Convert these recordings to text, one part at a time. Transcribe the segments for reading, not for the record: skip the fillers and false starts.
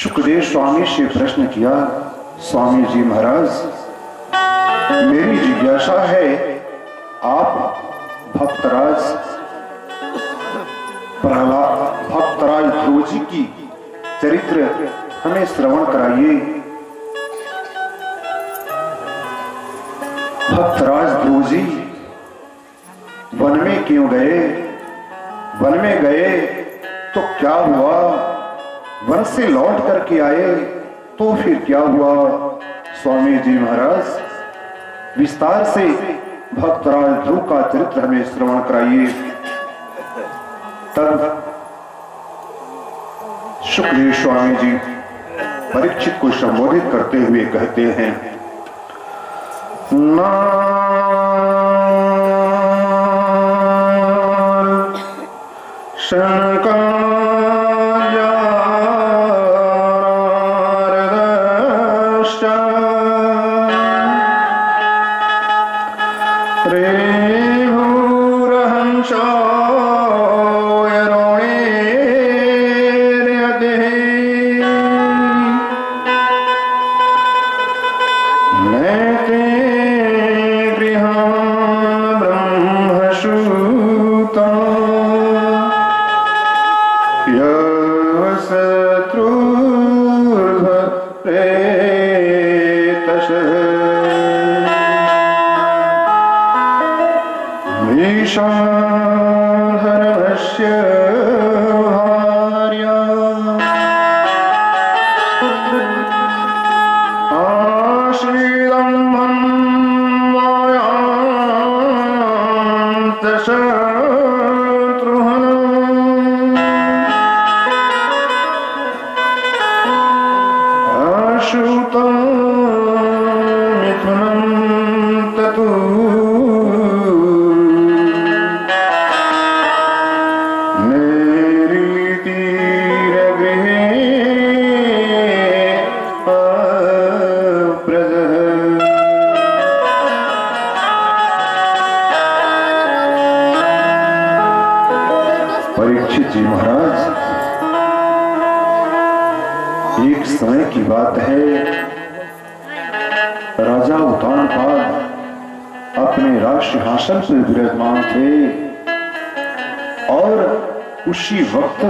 सुखदेव स्वामी से प्रश्न किया, स्वामी जी महाराज, मेरी जिज्ञासा है, आप भक्तराज ध्रुव जी की चरित्र हमें श्रवण कराइए। भक्तराज ध्रुव जी वन में क्यों गए? वन में गए तो क्या हुआ? वन से लौट करके आए तो फिर क्या हुआ? स्वामी जी महाराज विस्तार से भक्तराज ध्रुव का चरित्र हमें श्रवण कराइए। तब सुखदेव स्वामी जी परीक्षित को संबोधित करते हुए कहते हैं, परीक्षित जी महाराज, एक समय की बात है, राजा उत्तानपाद अपने राजसिंहासन पर विराजमान थे और उसी वक्त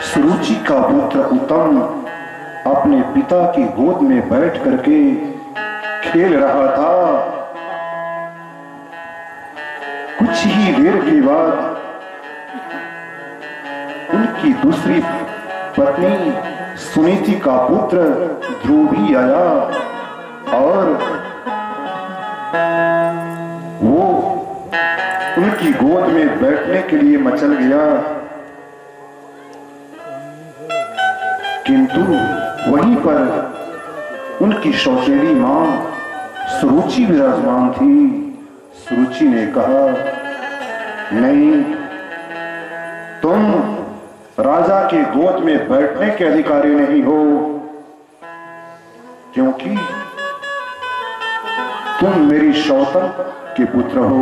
सुरुचि का पुत्र उत्तम अपने पिता की गोद में बैठ करके खेल रहा था। कुछ ही देर के बाद उनकी दूसरी पत्नी सुनीति का पुत्र ध्रुव भी आया और वो उनकी गोद में बैठने के लिए मचल गया, किंतु वहीं पर उनकी सौतेली मां सुरुचि विराजमान थी। सुरुचि ने कहा, नहीं, तुम राजा के गोद में बैठने के अधिकारी नहीं हो, क्योंकि तुम मेरी सौतन के पुत्र हो।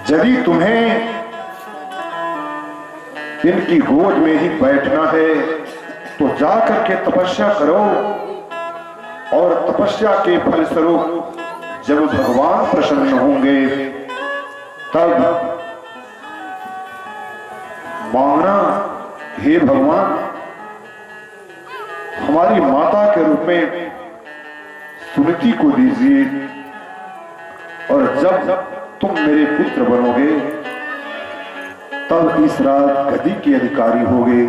यदि तुम्हें इनकी गोद में ही बैठना है तो जाकर के तपस्या करो, और तपस्या के फलस्वरूप जब भगवान प्रसन्न होंगे तब मांगना, हे भगवान, हमारी माता के रूप में सुनीति को दीजिए, और जब तुम मेरे पुत्र बनोगे तब इस रात गद्दी के अधिकारी होगे।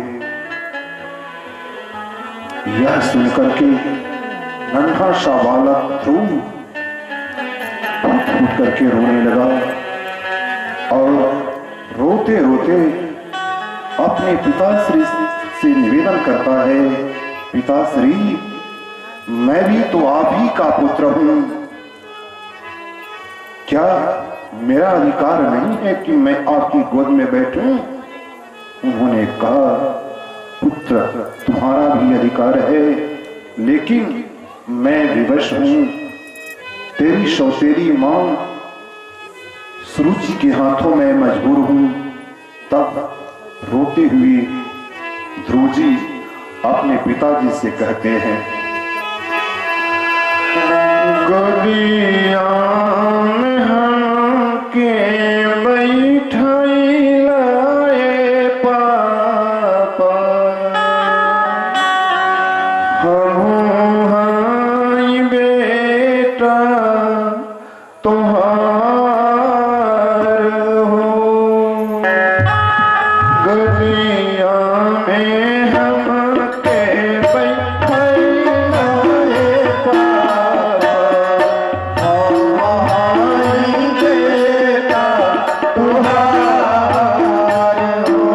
यह सुनकर के नन्हा सा बालक ध्रुव फूट करके रोने लगा और रोते रोते अपने पिताश्री से निवेदन करता है, पिताश्री, मैं भी तो आप ही का पुत्र हूं, क्या मेरा अधिकार नहीं है कि मैं आपकी गोद में बैठूं? उन्होंने कहा, पुत्र, तुम्हारा भी अधिकार है, लेकिन मैं विवश हूं। तेरी सौतेली मां सुरुचि के हाथों में मजबूर हूं। तब रोते हुए ध्रुव जी अपने पिताजी से कहते हैं, गोदिया में हमके बैठाई लाए पापा, हम हाई बेटा तुम्हार हो। गोदिया में हमके बैठाई लाए पापा, हम हाई बेटा तुम्हार हो।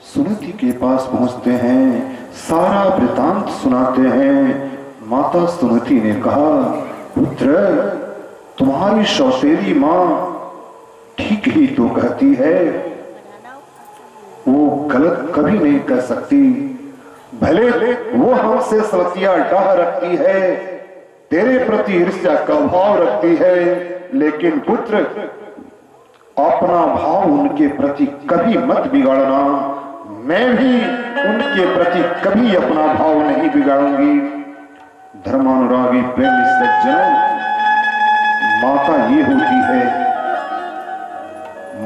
सुनीति के पास पहुंचते हैं, सारा वृतांत सुनाते हैं। माता सुनीति ने कहा, पुत्र तुम्हारी सौतेली माँ ठीक ही तो कहती है, वो गलत कभी नहीं कह सकती। भले वो हमसे सलतिया डाह रखती है, तेरे प्रति ईर्ष्या का भाव रखती है, लेकिन पुत्र अपना भाव उनके प्रति कभी मत बिगाड़ना। मैं भी उनके प्रति कभी अपना भाव नहीं बिगाड़ूंगी। धर्मानुरागी प्रेमी सज्जनों, माता ये होती है,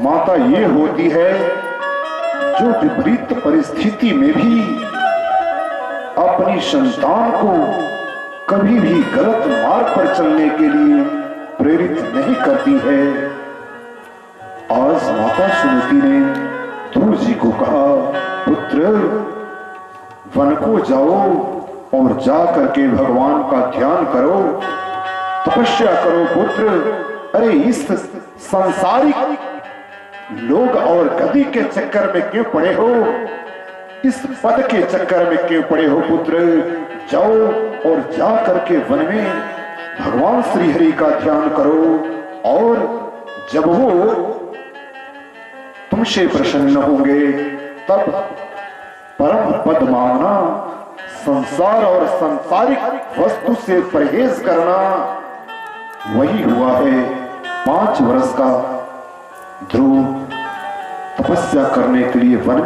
माता ये होती है जो विपरीत परिस्थिति में भी अपनी संतान को कभी भी गलत मार्ग पर चलने के लिए प्रेरित नहीं करती है। आज माता सुनीति ने ध्रुव जी को कहा, पुत्र वन को जाओ और जा करके भगवान का ध्यान करो, तपस्या करो पुत्र। अरे इस सांसारिक लोग और गति के चक्कर में क्यों पड़े हो, इस पद के चक्कर में क्यों पड़े हो पुत्र। जाओ और जा करके वन में भगवान श्री हरि का ध्यान करो, और जब वो तुमसे प्रसन्न होंगे तब परम पद मांगना, संसार और सांसारिक वस्तु से परहेज करना। वही हुआ है 5 वर्ष का ध्रुव तपस्या करने के लिए वन